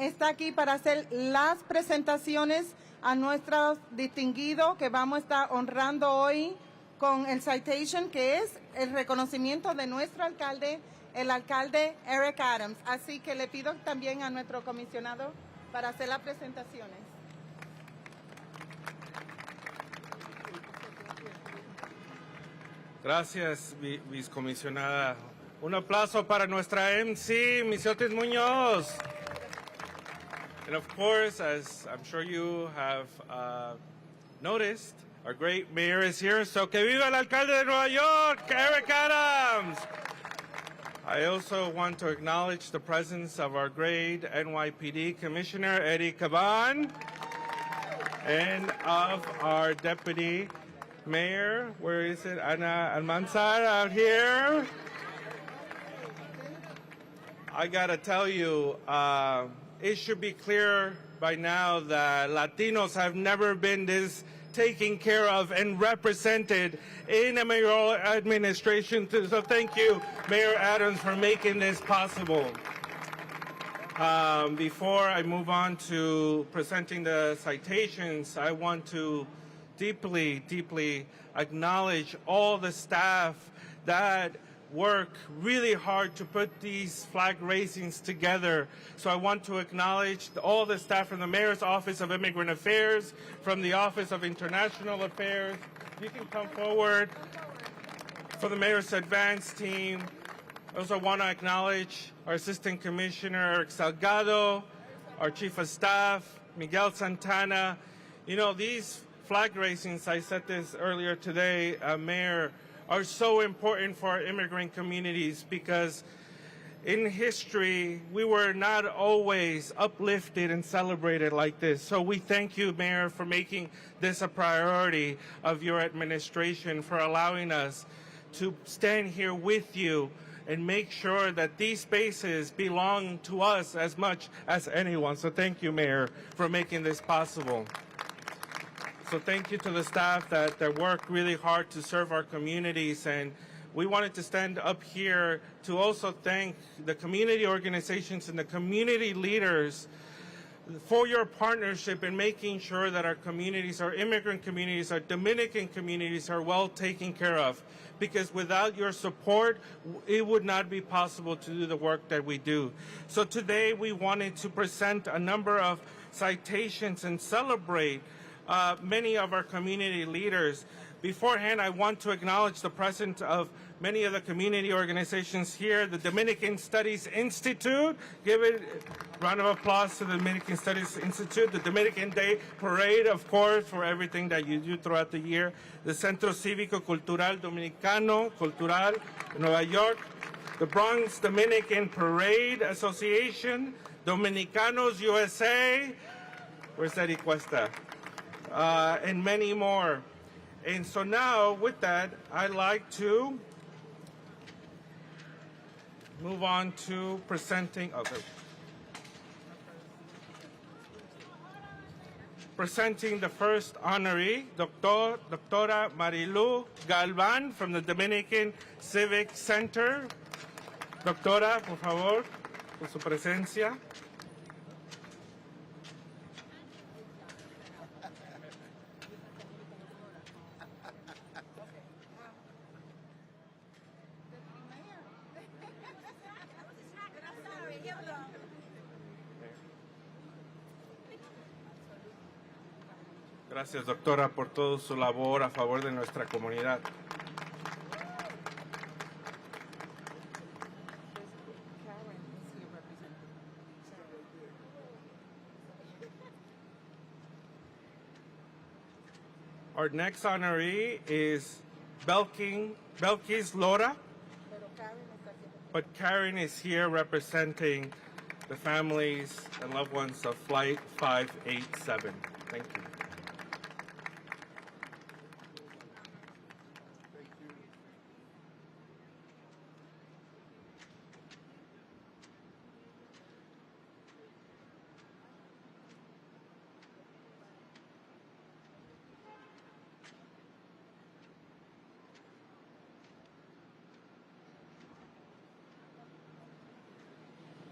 está aquí para hacer las presentaciones a nuestros distinguidos que vamos a estar honrando hoy con el citation, que es el reconocimiento de nuestro alcalde, el alcalde Eric Adams. Así que le pido también a nuestro comisionado para hacer las presentaciones. Gracias, vicecomisionada. Un aplauso para nuestra MC, Misiotis Muñoz. And of course, as I'm sure you have noticed, our great mayor is here. So que viva el alcalde de Nueva York, Eric Adams. I also want to acknowledge the presence of our great NYPD Commissioner, Eddie Caban, and of our deputy mayor, where is it, Ana Almanzar out here. I gotta tell you, it should be clear by now that Latinos have never been this taken care of and represented in a mayoral administration. So thank you, Mayor Adams, for making this possible. Before I move on to presenting the citations, I want to deeply, deeply acknowledge all the staff that work really hard to put these flag raisings together. So I want to acknowledge all the staff from the Mayor's Office of Immigrant Affairs, from the Office of International Affairs. You can come forward. For the Mayor's Advance team, I also want to acknowledge our Assistant Commissioner, Eric Salgado, our Chief of Staff, Miguel Santana. You know, these flag raisings, I said this earlier today, Mayor, are so important for our immigrant communities because in history, we were not always uplifted and celebrated like this. So we thank you, Mayor, for making this a priority of your administration, for allowing us to stand here with you and make sure that these spaces belong to us as much as anyone. So thank you, Mayor, for making this possible. So thank you to the staff that work really hard to serve our communities. And we wanted to stand up here to also thank the community organizations and the community leaders for your partnership in making sure that our communities, our immigrant communities, our Dominican communities are well taken care of. Because without your support, it would not be possible to do the work that we do. So today we wanted to present a number of citations and celebrate many of our community leaders. Beforehand, I want to acknowledge the presence of many of the community organizations here. The Dominican Studies Institute, give it a round of applause to the Dominican Studies Institute. The Dominican Day Parade, of course, for everything that you do throughout the year. The Centro Cívico Cultural Dominicano Cultural, Nueva York. The Bronx Dominican Parade Association. Dominicanos USA. Where's Eddie Cuesta? And many more. And so now, with that, I'd like to move on to presenting the first honoree, Doctora Marilu Galvan from the Dominican Civic Center. Doctora, por favor, por su presencia. Gracias, doctora, por toda su labor a favor de nuestra comunidad. Our next honoree is Belkis Lora, but Karen is here representing the families and loved ones of Flight 587. Thank you.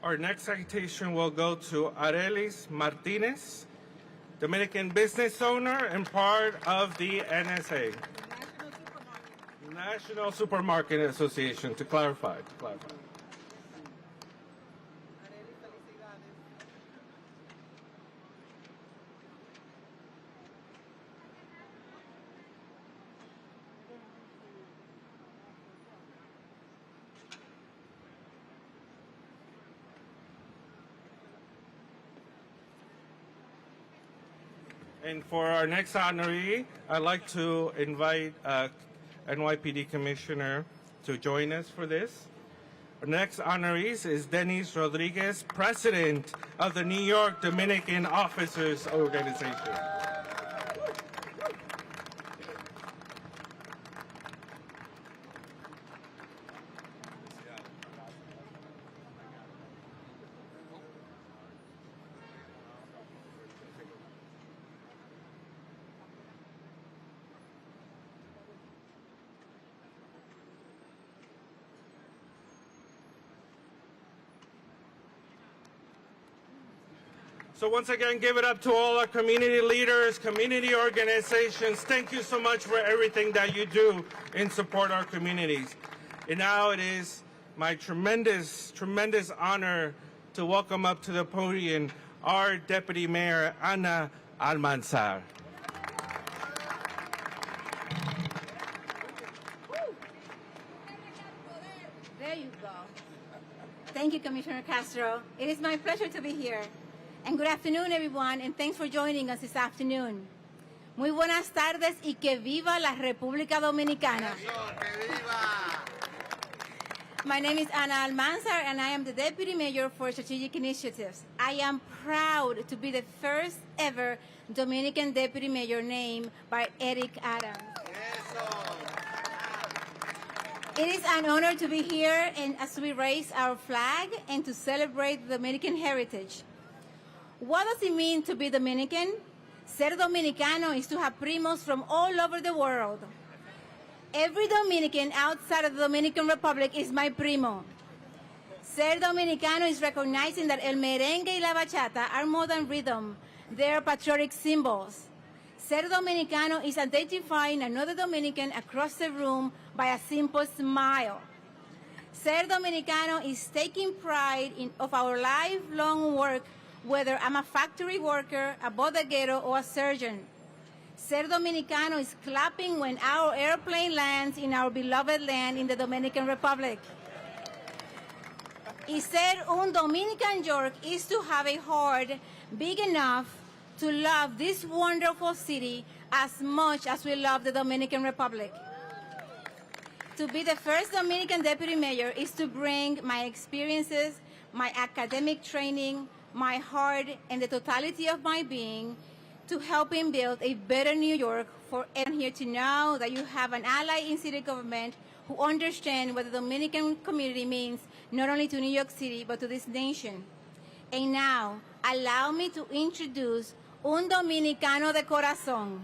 Our next citation will go to Arelis Martinez, Dominican business owner and part of the NSA. National Supermarket Association, to clarify. And for our next honoree, I'd like to invite NYPD Commissioner to join us for this. Our next honoree is Dennis Rodriguez, President of the New York Dominican Officers Organization. So once again, give it up to all our community leaders, community organizations. Thank you so much for everything that you do in support our communities. And now it is my tremendous honor to welcome up to the podium our Deputy Mayor, Ana Almanzar. There you go. Thank you, Commissioner Castro. It is my pleasure to be here. And good afternoon, everyone, and thanks for joining us this afternoon. Muy buenas tardes y que viva la República Dominicana. My name is Ana Almanzar, and I am the Deputy Mayor for Strategic Initiatives. I am proud to be the first ever Dominican Deputy Mayor named by Eric Adams. It is an honor to be here and as we raise our flag and to celebrate the Dominican heritage. What does it mean to be Dominican? Ser Dominicano is to have primos from all over the world. Every Dominican outside of the Dominican Republic is my primo. Ser Dominicano is recognizing that el merengue y la bachata are more than rhythm. They are patriotic symbols. Ser Dominicano is identifying another Dominican across the room by a simple smile. Ser Dominicano is taking pride of our lifelong work, whether I'm a factory worker, a bodeguero, or a surgeon. Ser Dominicano is clapping when our airplane lands in our beloved land in the Dominican Republic. Y ser un Dominican York is to have a heart big enough to love this wonderful city as much as we love the Dominican Republic. To be the first Dominican Deputy Mayor is to bring my experiences, my academic training, my heart, and the totality of my being to helping build a better New York for everyone here to know that you have an ally in city government who understand what the Dominican community means not only to New York City but to this nation. And now, allow me to introduce un Dominicano de corazón,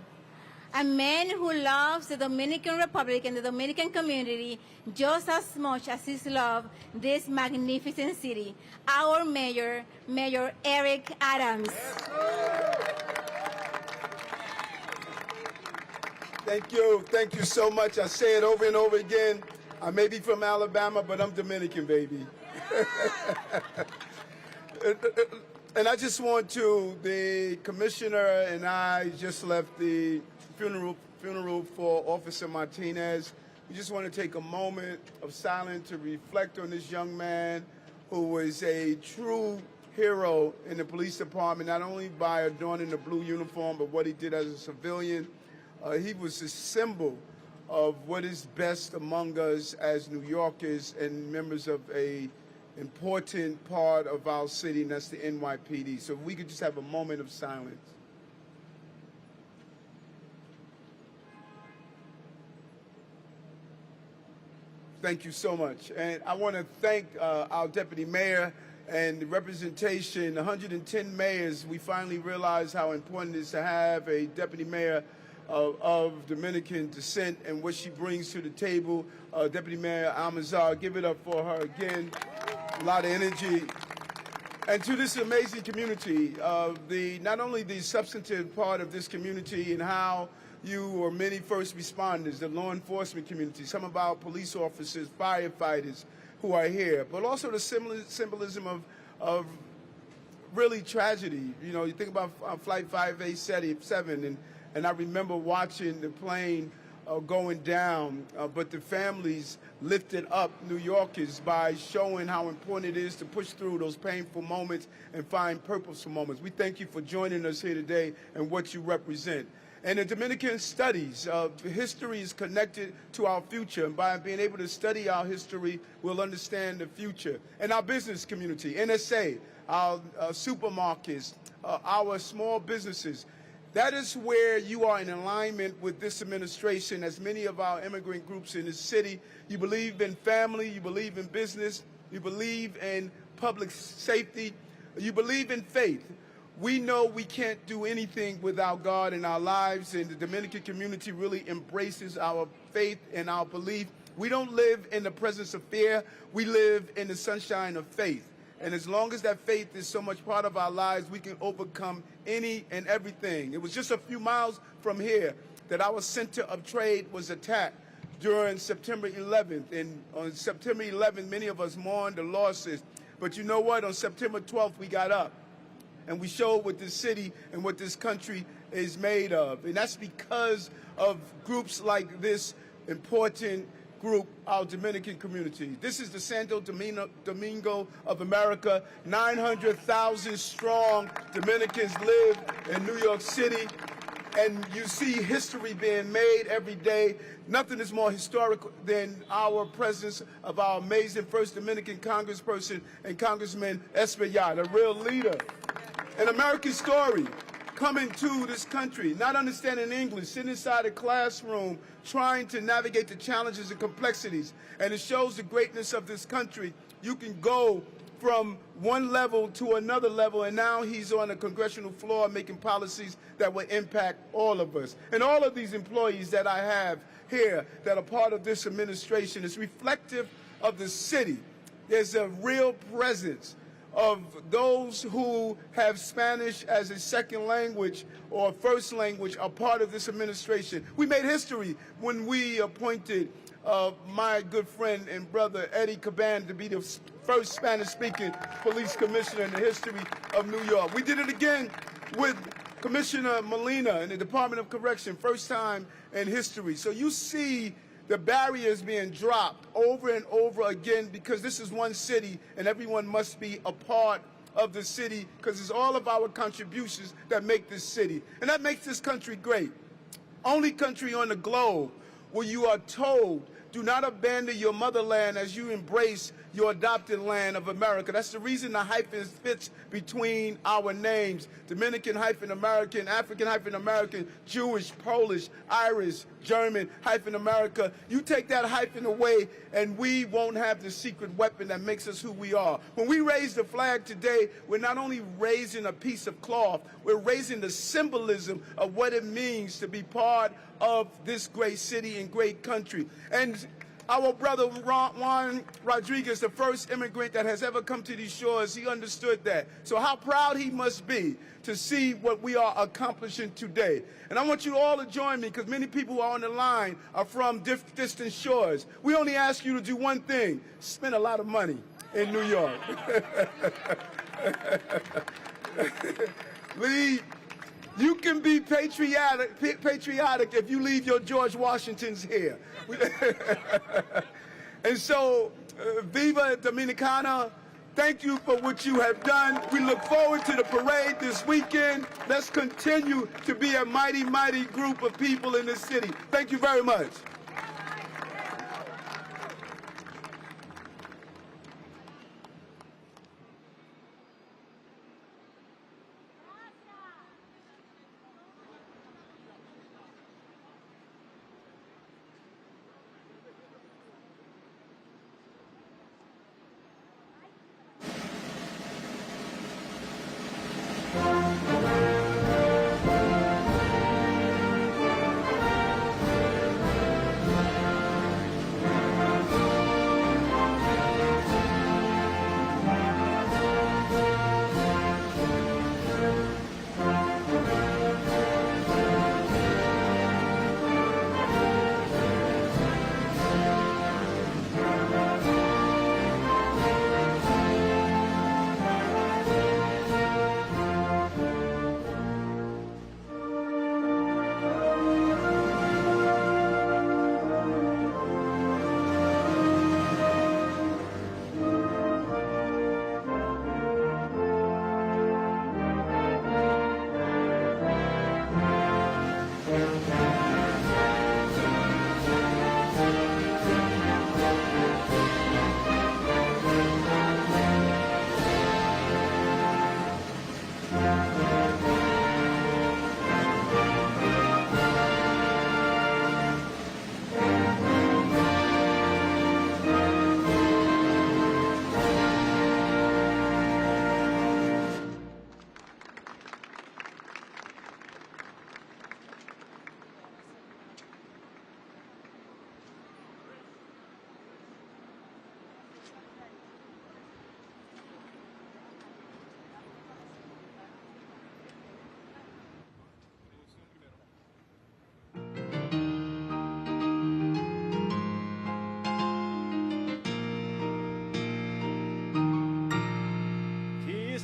a man who loves the Dominican Republic and the Dominican community just as much as he loves this magnificent city, our mayor, Mayor Eric Adams. Thank you so much. I say it over and over again. I may be from Alabama, but I'm Dominican, baby. And I just want to, the commissioner and I just left the funeral for Officer Martinez. We just want to take a moment of silence to reflect on this young man who was a true hero in the police department, not only by adorning the blue uniform, but what he did as a civilian. He was a symbol of what is best among us as New Yorkers and members of a important part of our city, and that's the NYPD. So if we could just have a moment of silence. Thank you so much. And I want to thank our Deputy Mayor and the representation, 110 mayors. We finally realized how important it is to have a Deputy Mayor of Dominican descent and what she brings to the table. Deputy Mayor Almanzar, give it up for her again. A lot of energy. And to this amazing community, not only the substantive part of this community and how you or many first responders, the law enforcement community, some of our police officers, firefighters who are here, but also the symbolism of really tragedy. You know, you think about Flight 587, and I remember watching the plane going down, but the families lifted up New Yorkers by showing how important it is to push through those painful moments and find purposeful moments. We thank you for joining us here today and what you represent. And in Dominican studies, history is connected to our future. And by being able to study our history, we'll understand the future. And our business community, NSA, our supermarkets, our small businesses, that is where you are in alignment with this administration, as many of our immigrant groups in the city. You believe in family, you believe in business, you believe in public safety, you believe in faith. We know we can't do anything without God in our lives, and the Dominican community really embraces our faith and our belief. We don't live in the presence of fear, we live in the sunshine of faith. And as long as that faith is so much part of our lives, we can overcome any and everything. It was just a few miles from here that our center of trade was attacked during September 11th. And on September 11th, many of us mourned the losses. But you know what? On September 12th, we got up and we showed what this city and what this country is made of. And that's because of groups like this important group, our Dominican community. This is the Santo Domingo of America. 900,000 strong Dominicans live in New York City, and you see history being made every day. Nothing is more historic than our presence of our amazing first Dominican congressperson and Congressman Espaillat, a real leader. An American story, coming to this country, not understanding English, sitting inside a classroom, trying to navigate the challenges and complexities. And it shows the greatness of this country. You can go from one level to another level, and now he's on the congressional floor making policies that will impact all of us. And all of these employees that I have here that are part of this administration is reflective of the city. There's a real presence of those who have Spanish as a second language or first language are part of this administration. We made history when we appointed my good friend and brother Eddie Caban to be the first Spanish-speaking police commissioner in the history of New York. We did it again with Commissioner Molina in the Department of Correction, first time in history. So you see the barriers being dropped over and over again, because this is one city and everyone must be a part of the city, because it's all of our contributions that make this city. And that makes this country great. Only country on the globe where you are told, do not abandon your motherland as you embrace your adopted land of America. That's the reason the hyphen fits between our names. Dominican-American, African-American, Jewish, Polish, Irish, German-America. You take that hyphen away and we won't have the secret weapon that makes us who we are. When we raise the flag today, we're not only raising a piece of cloth, we're raising the symbolism of what it means to be part of this great city and great country. And our brother Juan Rodriguez, the first immigrant that has ever come to these shores, he understood that. So how proud he must be to see what we are accomplishing today. And I want you all to join me, because many people who are on the line are from distant shores. We only ask you to do one thing: spend a lot of money in New York. Lee, you can be patriotic if you leave your George Washingtons here. And so, Viva Dominicana, thank you for what you have done. We look forward to the parade this weekend. Let's continue to be a mighty, mighty group of people in this city. Thank you very much.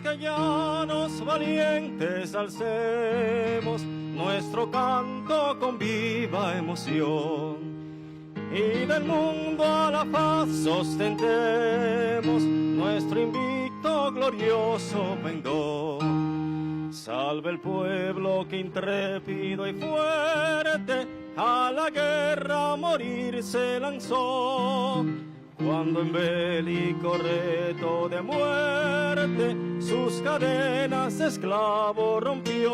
Quisqueyanos valientes, alcemos nuestro canto con viva emoción, y del mundo a la faz sostentemos nuestro invicto glorioso pendón. Salve el pueblo que intrépido y fuerte a la guerra a morir se lanzó, cuando en bélico reto de muerte sus cadenas de esclavo rompió.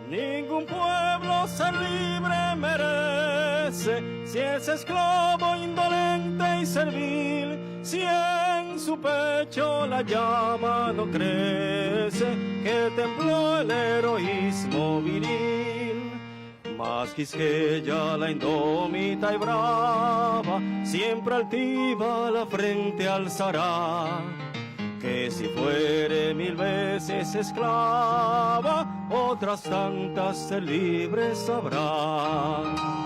Ningún pueblo ser libre merece si es esclavo indolente y servil, si en su pecho la llama no crece que templó el heroísmo viril. Mas Quisqueya, la indómita y brava, siempre altiva la frente alzará, que si fuere 1000 veces esclava, otras tantas ser libres habrá.